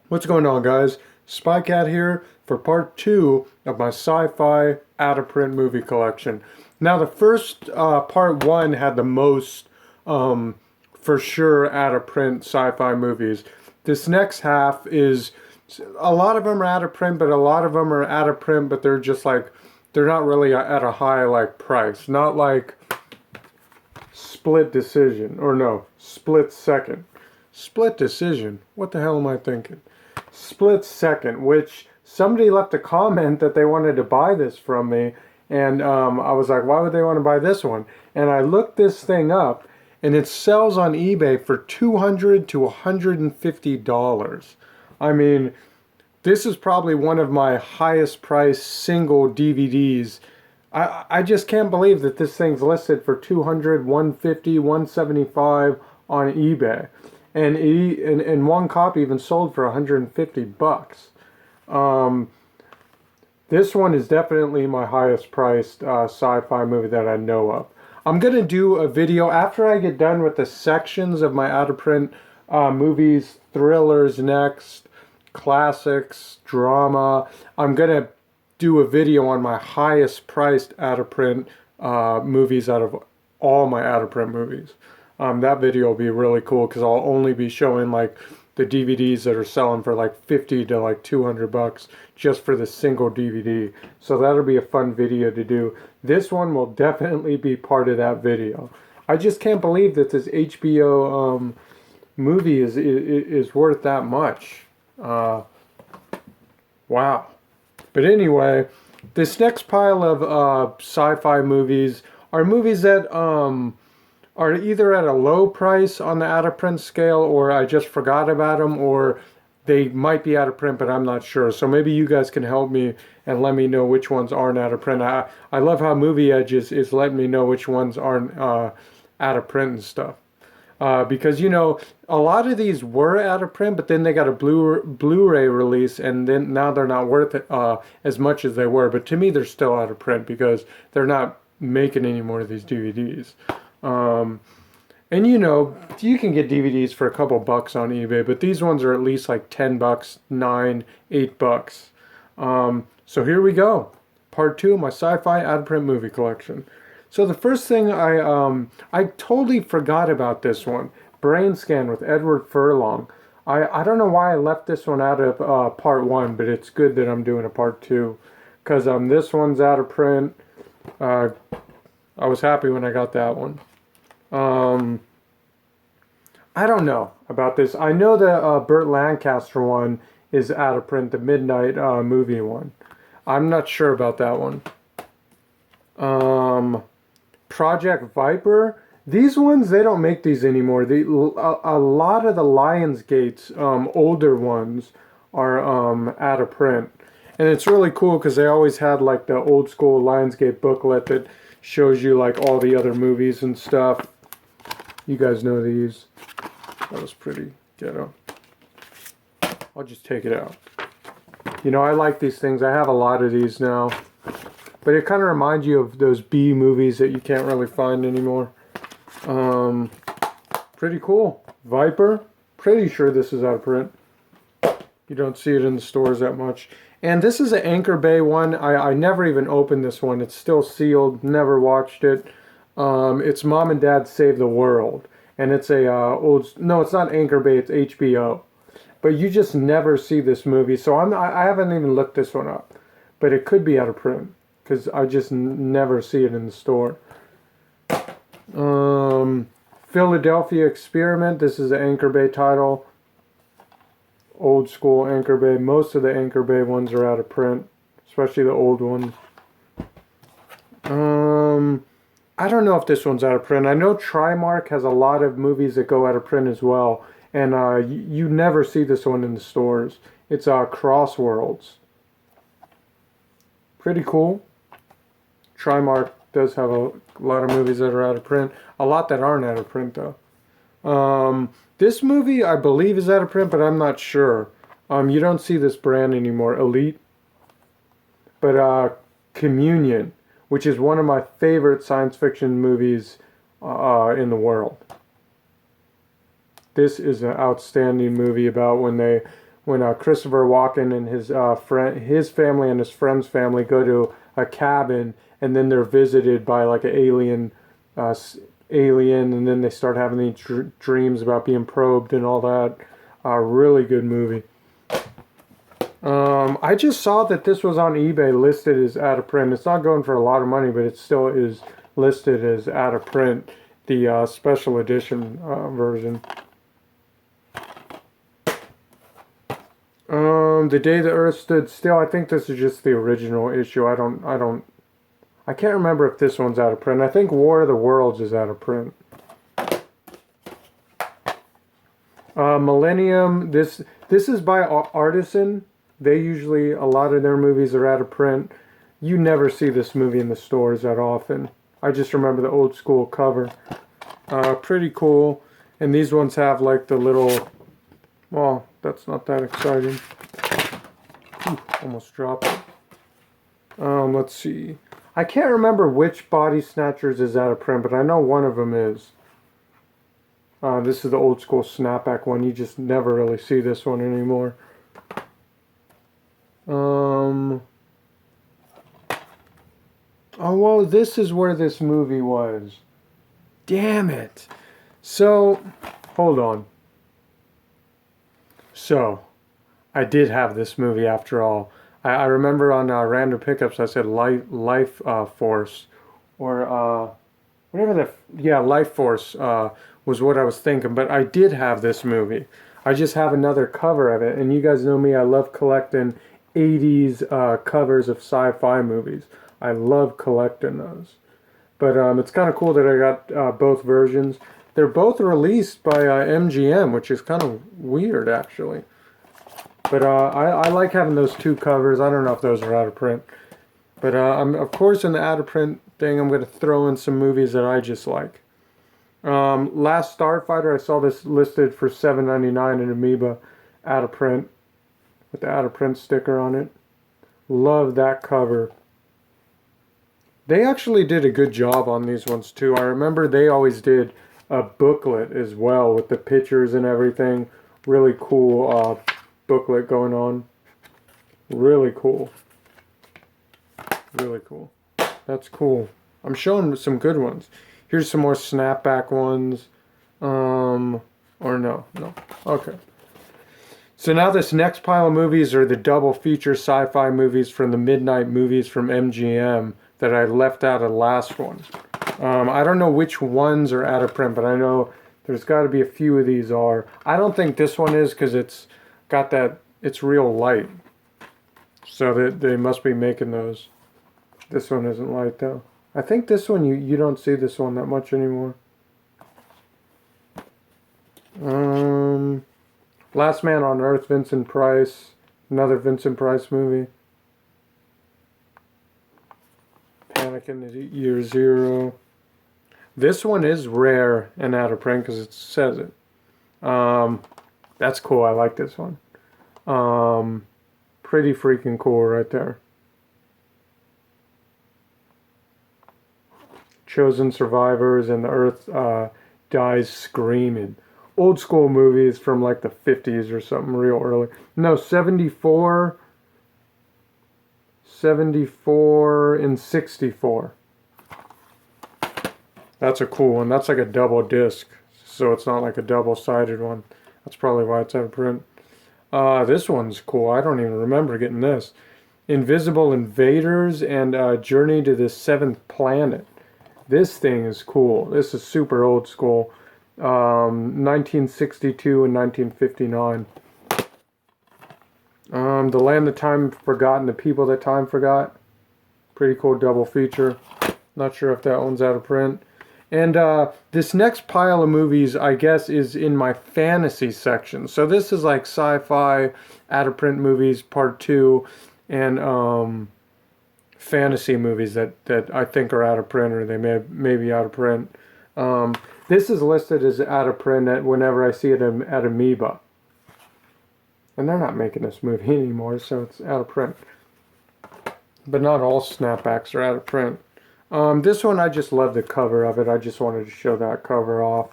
What's going on, guys? SpyCat here for part 2 of my sci-fi out-of-print movie collection. Now, the first part 1 had the most, for sure, out-of-print sci-fi movies. This next half is, a lot of them are out-of-print, but a lot of them are out-of-print, but they're just like, they're not really at a high, like, price. Not like Split Decision, or no, Split Second. Split Decision? What the hell am I thinking? Split Second, which somebody left a comment that they wanted to buy this from me, and I was like, why would they want to buy this one? And I looked this thing up, and it sells on eBay for $200 to $150. I mean, this is probably one of my highest priced single DVDs. I just can't believe that this thing's listed for $200, $150, $175 on eBay. And one copy even sold for $150. This one is definitely my highest priced sci-fi movie that I know of. I'm going to do a video after I get done with the sections of my out-of-print movies, thrillers next, classics, drama. I'm going to do a video on my highest priced out-of-print movies out of all my out-of-print movies. That video will be really cool because I'll only be showing like the DVDs that are selling for like 50 to like $200 just for the single DVD. So that'll be a fun video to do. This one will definitely be part of that video. I just can't believe that this HBO movie is worth that much. Wow. But anyway, this next pile of sci-fi movies are movies that are either at a low price on the out-of-print scale, or I just forgot about them, or they might be out of print, but I'm not sure. So maybe you guys can help me and let me know which ones aren't out of print. I love how Movie Edge is letting me know which ones aren't out of print and stuff. Because, you know, a lot of these were out of print, but then they got a Blu-ray release, and then now they're not worth it, as much as they were. But to me, they're still out of print because they're not making any more of these DVDs. And you know, you can get DVDs for a couple bucks on eBay, but these ones are at least like $10, $9, $8. So here we go. Part 2 of my sci-fi out-of-print movie collection. So the first thing I totally forgot about this one. Brain Scan with Edward Furlong. I don't know why I left this one out of part 1, but it's good that I'm doing a part 2. Because this one's out of print. I was happy when I got that one. I don't know about this. I know the Burt Lancaster one is out of print, the Midnight movie one. I'm not sure about that one. Project Viper. These ones, they don't make these anymore. A lot of the Lionsgate's older ones are out of print. And it's really cool because they always had like the old school Lionsgate booklet that shows you like all the other movies and stuff. You guys know these. That was pretty ghetto. I'll just take it out. You know, I like these things. I have a lot of these now. But it kind of reminds you of those B movies that you can't really find anymore. Pretty cool. Viper. Pretty sure this is out of print. You don't see it in the stores that much. And this is an Anchor Bay one. I never even opened this one. It's still sealed. Never watched it. It's Mom and Dad Save the World. And it's a no, it's not Anchor Bay, it's HBO. But you just never see this movie. So I haven't even looked this one up. But it could be out of print. Because I just never see it in the store. Philadelphia Experiment. This is an Anchor Bay title. Old school Anchor Bay. Most of the Anchor Bay ones are out of print. Especially the old ones. I don't know if this one's out of print. I know Trimark has a lot of movies that go out of print as well. And you never see this one in the stores. It's Crossworlds. Pretty cool. Trimark does have a lot of movies that are out of print. A lot that aren't out of print, though. This movie, I believe, is out of print, but I'm not sure. You don't see this brand anymore. Elite. But Communion, which is one of my favorite science fiction movies in the world. This is an outstanding movie about when Christopher Walken and his family and his friend's family go to a cabin, and then they're visited by like an uh, alien, and then they start having these dreams about being probed and all that. Really good movie. I just saw that this was on eBay listed as out of print. It's not going for a lot of money, but it still is listed as out of print, the special edition version. The Day the Earth Stood Still. I think this is just the original issue. I can't remember if this one's out of print. I think War of the Worlds is out of print. Millennium. This is by Artisan. They usually, a lot of their movies are out of print. You never see this movie in the stores that often. I just remember the old school cover. Pretty cool. And these ones have like the little, well, that's not that exciting. Whew, almost dropped it. Let's see. I can't remember which Body Snatchers is out of print, but I know one of them is. This is the old school snapback one. You just never really see this one anymore. Oh, well, this is where this movie was. Damn it. So, hold on. So, I did have this movie after all. I remember on random pickups I said Life Force, or whatever Life Force was what I was thinking. But I did have this movie. I just have another cover of it, and you guys know me. I love collecting 80s covers of sci-fi movies. I love collecting those. But it's kind of cool that I got both versions. They're both released by MGM, which is kind of weird, actually. But I like having those two covers. I don't know if those are out of print. But of course, in the out of print thing, I'm going to throw in some movies that I just like. Last Starfighter, I saw this listed for $7.99 in Amoeba, out of print, with the out of print sticker on it. Love that cover. They actually did a good job on these ones too. I remember they always did a booklet as well with the pictures and everything. Really cool booklet going on. Really cool. Really cool. That's cool. I'm showing some good ones. Here's some more snapback ones. Or no. Okay. So now this next pile of movies are the double feature sci-fi movies from the Midnight Movies from MGM that I left out of the last one. I don't know which ones are out of print, but I know there's got to be a few of these are. I don't think this one is because it's got that, it's real light. So they must be making those. This one isn't light though. I think this one, you don't see this one that much anymore. Last Man on Earth, Vincent Price. Another Vincent Price movie. Panic in the Year Zero. This one is rare and out of print because it says it. That's cool. I like this one. Pretty freaking cool right there. Chosen Survivors and the Earth Dies Screaming. Old school movies from like the 50s or something real early. No, 74 and 64. That's a cool one. That's like a double disc. So it's not like a double-sided one. That's probably why it's out of print. This one's cool. I don't even remember getting this. Invisible Invaders and Journey to the Seventh Planet. This thing is cool. This is super old school. 1962 and 1959. The Land That Time Forgot and The People That Time Forgot. Pretty cool double feature. Not sure if that one's out of print. And this next pile of movies, I guess, is in my fantasy section. So this is like sci-fi, out of print movies, part 2, and fantasy movies that I think are out of print, or they may be out of print. This is listed as out of print whenever I see it at Amoeba. And they're not making this movie anymore, so it's out of print. But not all snapbacks are out of print. This one, I just love the cover of it. I just wanted to show that cover off.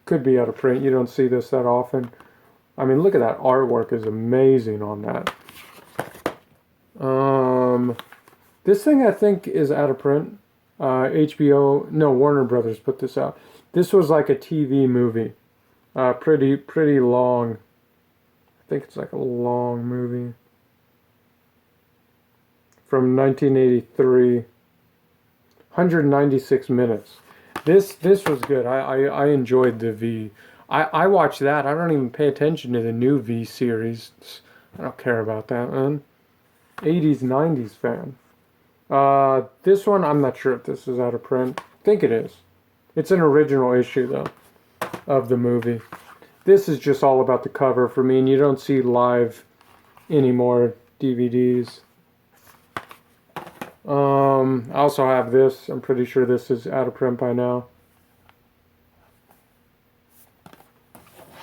Could be out of print. You don't see this that often. I mean, look at that artwork is amazing on that. This thing I think is out of print. HBO, no, Warner Brothers put this out. This was like a TV movie. Pretty long. I think it's like a long movie. From 1983. 196 minutes. This was good. I enjoyed the V. I watched that. I don't even pay attention to the new V series. I don't care about that, man. 80s, 90s fan. This one, I'm not sure if this is out of print. I think it is. It's an original issue, though, of the movie. This is just all about the cover for me, and you don't see live anymore DVDs. I also have this. I'm pretty sure this is out of print by now.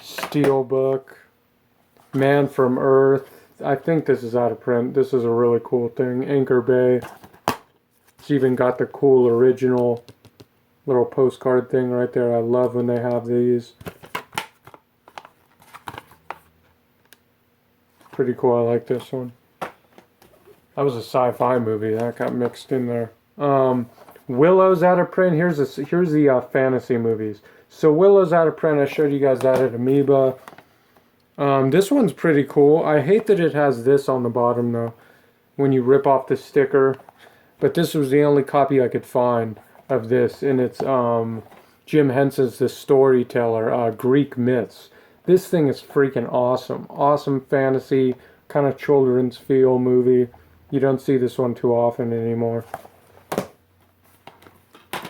Steelbook. Man from Earth. I think this is out of print. This is a really cool thing. Anchor Bay. It's even got the cool original little postcard thing right there. I love when they have these. Pretty cool. I like this one. That was a sci-fi movie that got mixed in there. Willow's out of print. Here's the fantasy movies. So Willow's out of print. I showed you guys that at Amoeba. This one's pretty cool. I hate that it has this on the bottom though, when you rip off the sticker. But this was the only copy I could find of this, and it's Jim Henson's The Storyteller, Greek Myths. This thing is freaking awesome. Awesome fantasy, kind of children's feel movie. You don't see this one too often anymore.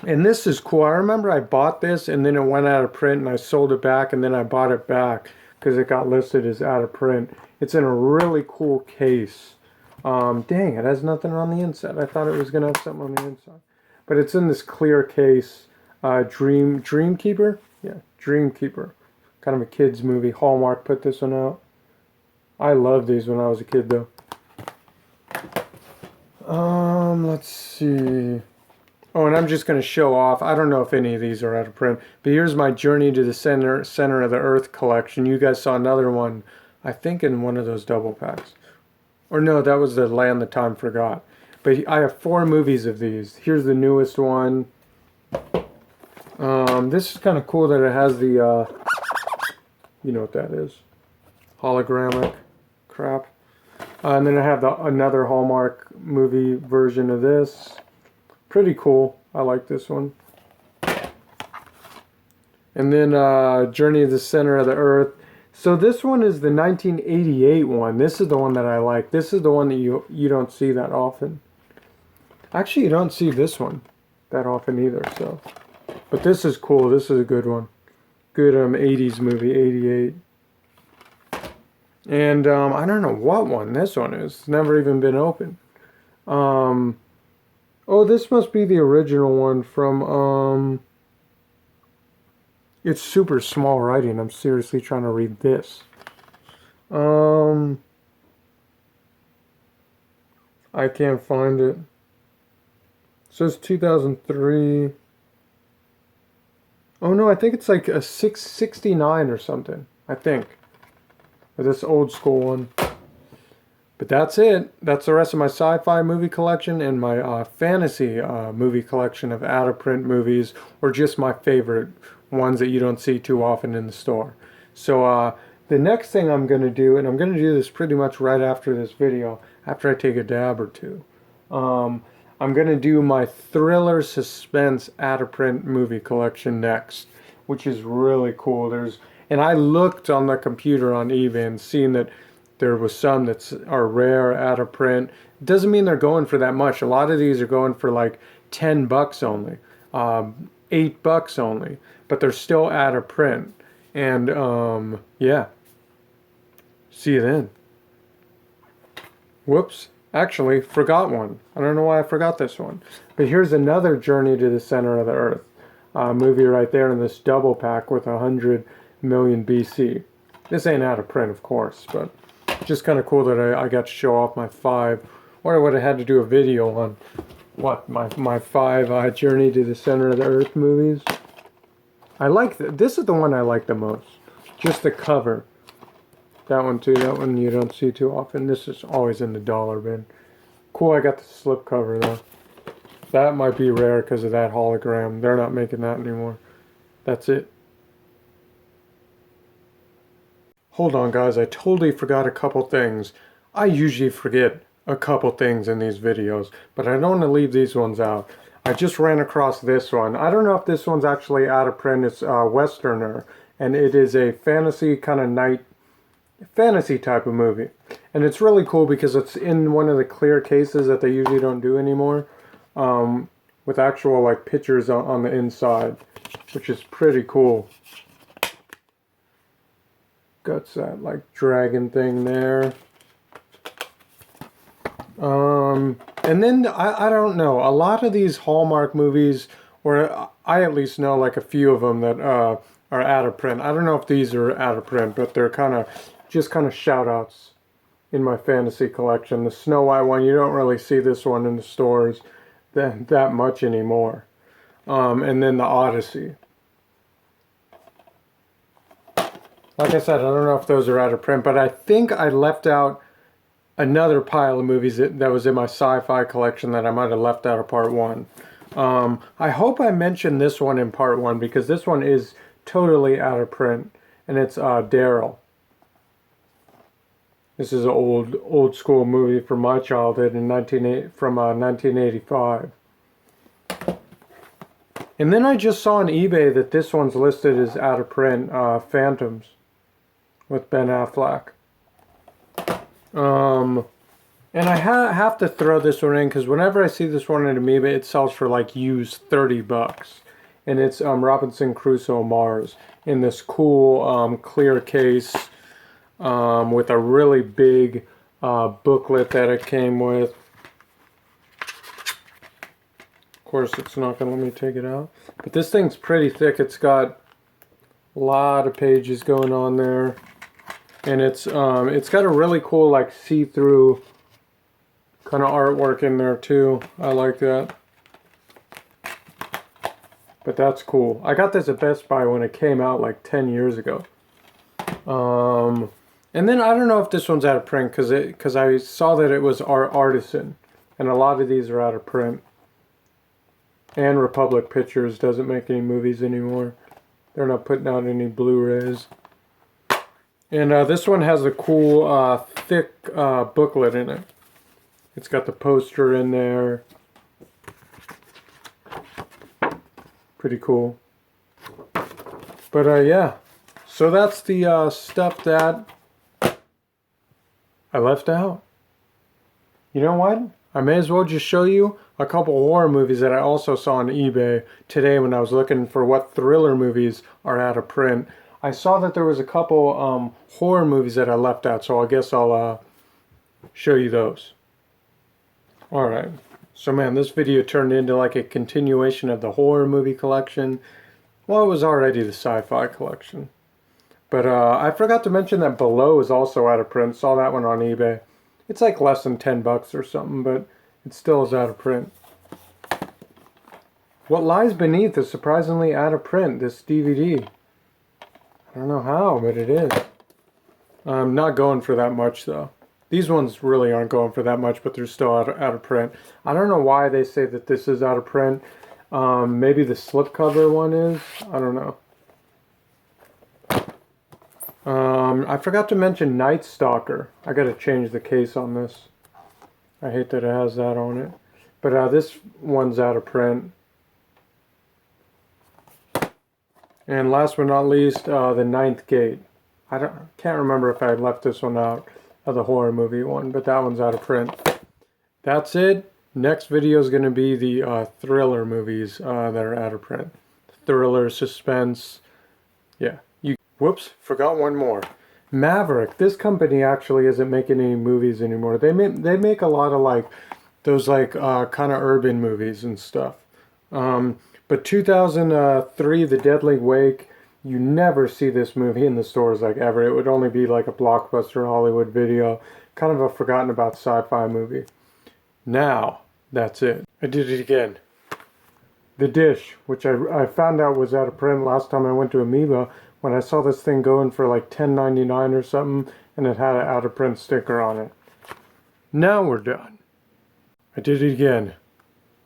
And this is cool. I remember I bought this and then it went out of print and I sold it back and then I bought it back because it got listed as out of print. It's in a really cool case. Dang, it has nothing on the inside. I thought it was going to have something on the inside. But it's in this clear case. Dreamkeeper? Yeah, Dreamkeeper. Kind of a kid's movie. Hallmark put this one out. I loved these when I was a kid though. Let's see. Oh, and I'm just going to show off. I don't know if any of these are out of print, but here's my Journey to the Center of the Earth collection. You guys saw another one, I think, in one of those double packs. Or no, that was the Land the Time Forgot. But I have 4 movies of these. Here's the newest one. This is kind of cool that it has the, you know what that is. Hologramic crap. And then I have another Hallmark movie version of this. Pretty cool. I like this one. And then Journey to the Center of the Earth. So this one is the 1988 one. This is the one that I like. This is the one that you don't see that often. Actually, you don't see this one that often either. So, but this is cool. This is a good one. Good 80s movie, 88. And I don't know what one this one is. It's never even been opened. Oh, this must be the original one from... It's super small writing. I'm seriously trying to read this. I can't find it. It says 2003. Oh no, I think it's like a 669 or something. I think. This old school one. But that's it. That's the rest of my sci-fi movie collection and my fantasy movie collection of out-of-print movies, or just my favorite ones that you don't see too often in the store. So the next thing I'm going to do, and I'm going to do this pretty much right after this video, after I take a dab or two, I'm going to do my thriller suspense out-of-print movie collection next, which is really cool. And I looked on the computer on eBay and seen that there was some that are rare, out of print. It doesn't mean they're going for that much. A lot of these are going for like $10 only, $8 only, but they're still out of print. And yeah, see you then. Whoops, actually forgot one. I don't know why I forgot this one. But here's another Journey to the Center of the Earth movie right there in this double pack with 100 million BC. This ain't out of print, of course, but just kind of cool that I got to show off my 5, or I would have had to do a video on what my 5 Journey to the Center of the Earth movies. I like this is the one I like the most. Just the cover. That one too. That one you don't see too often. This is always in the dollar bin. Cool, I got the slip cover though. That might be rare because of that hologram. They're not making that anymore. That's it. Hold on guys, I totally forgot a couple things. I usually forget a couple things in these videos, but I don't want to leave these ones out. I just ran across this one. I don't know if this one's actually out of print. It's Westerner, and it is a fantasy kind of night fantasy type of movie. And it's really cool because it's in one of the clear cases that they usually don't do anymore, with actual like pictures on the inside, which is pretty cool. Got that like dragon thing there. And then I don't know, a lot of these Hallmark movies, or I at least know like a few of them that are out of print. I don't know if these are out of print, but they're kind of shout outs in my fantasy collection. The Snow White one, you don't really see this one in the stores that much anymore. And then the Odyssey. Like I said, I don't know if those are out of print, but I think I left out another pile of movies that was in my sci-fi collection that I might have left out of part one. I hope I mentioned this one in part one because this one is totally out of print, and it's Daryl. This is an old school movie from my childhood from 1985. And then I just saw on eBay that this one's listed as out of print, Phantoms with Ben Affleck. And I have to throw this one in because whenever I see this one in eBay, it sells for like used $30. And it's Robinson Crusoe Mars in this cool clear case with a really big booklet that it came with. Of course, it's not going to let me take it out. But this thing's pretty thick. It's got a lot of pages going on there. And it's got a really cool like see-through kind of artwork in there too. I like that. But that's cool. I got this at Best Buy when it came out like 10 years ago. And then I don't know if this one's out of print because I saw that it was Artisan, and a lot of these are out of print. And Republic Pictures doesn't make any movies anymore. They're not putting out any Blu-rays. And this one has a cool, thick booklet in it. It's got the poster in there. Pretty cool. But yeah, so that's the stuff that I left out. You know what? I may as well just show you a couple horror movies that I also saw on eBay today when I was looking for what thriller movies are out of print. I saw that there was a couple horror movies that I left out, so I guess I'll show you those. Alright, so man, this video turned into like a continuation of the horror movie collection. Well, it was already the sci-fi collection. But I forgot to mention that Below is also out of print. Saw that one on eBay. It's like less than $10 or something, but it still is out of print. What Lies Beneath is surprisingly out of print, this DVD. I don't know how, but it is. I'm not going for that much, though. These ones really aren't going for that much, but they're still out of print. I don't know why they say that this is out of print. Maybe the slipcover one is. I don't know. I forgot to mention Night Stalker. I gotta change the case on this. I hate that it has that on it. But this one's out of print. And last but not least, The Ninth Gate. Can't remember if I left this one out of the horror movie one, but that one's out of print. That's it. Next video is going to be the thriller movies that are out of print. Thriller, suspense. Yeah. Whoops, forgot one more. Maverick. This company actually isn't making any movies anymore. They make a lot of like those like kind of urban movies and stuff. But 2003, The Deadly Wake, you never see this movie in the stores like ever. It would only be like a Blockbuster Hollywood video, kind of a forgotten about sci-fi movie. Now, that's it. I did it again. The Dish, which I found out was out of print last time I went to Amoeba when I saw this thing going for like $10.99 or something, and it had an out of print sticker on it. Now we're done. I did it again.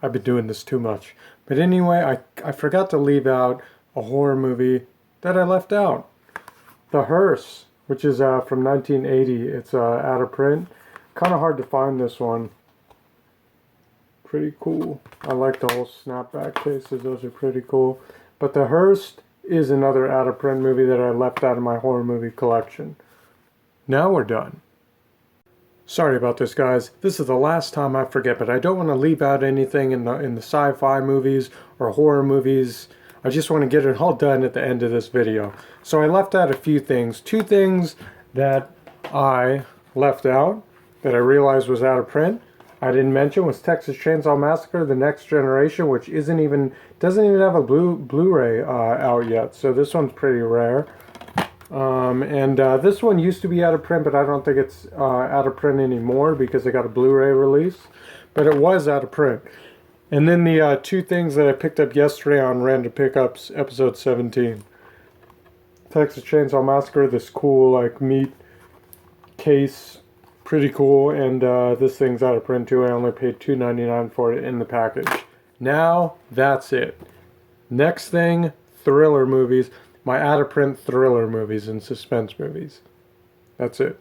I've been doing this too much. But anyway, I forgot to leave out a horror movie that I left out. The Hearse, which is from 1980. It's out of print. Kind of hard to find this one. Pretty cool. I like the whole snapback cases. Those are pretty cool. But The Hearse is another out of print movie that I left out of my horror movie collection. Now we're done. Sorry about this, guys. This is the last time I forget, but I don't want to leave out anything in the sci-fi movies or horror movies. I just want to get it all done at the end of this video. So I left out a few things. Two things that I left out that I realized was out of print. I didn't mention was Texas Chainsaw Massacre: The Next Generation, which doesn't even have a Blu-ray out yet. So this one's pretty rare. This one used to be out of print, but I don't think it's out of print anymore because they got a Blu-ray release. But it was out of print. And then the two things that I picked up yesterday on Random Pickups, episode 17. Texas Chainsaw Massacre, this cool like meat case, pretty cool. And this thing's out of print too. I only paid $2.99 for it in the package. Now that's it. Next thing, thriller movies. My out-of-print thriller movies and suspense movies. That's it.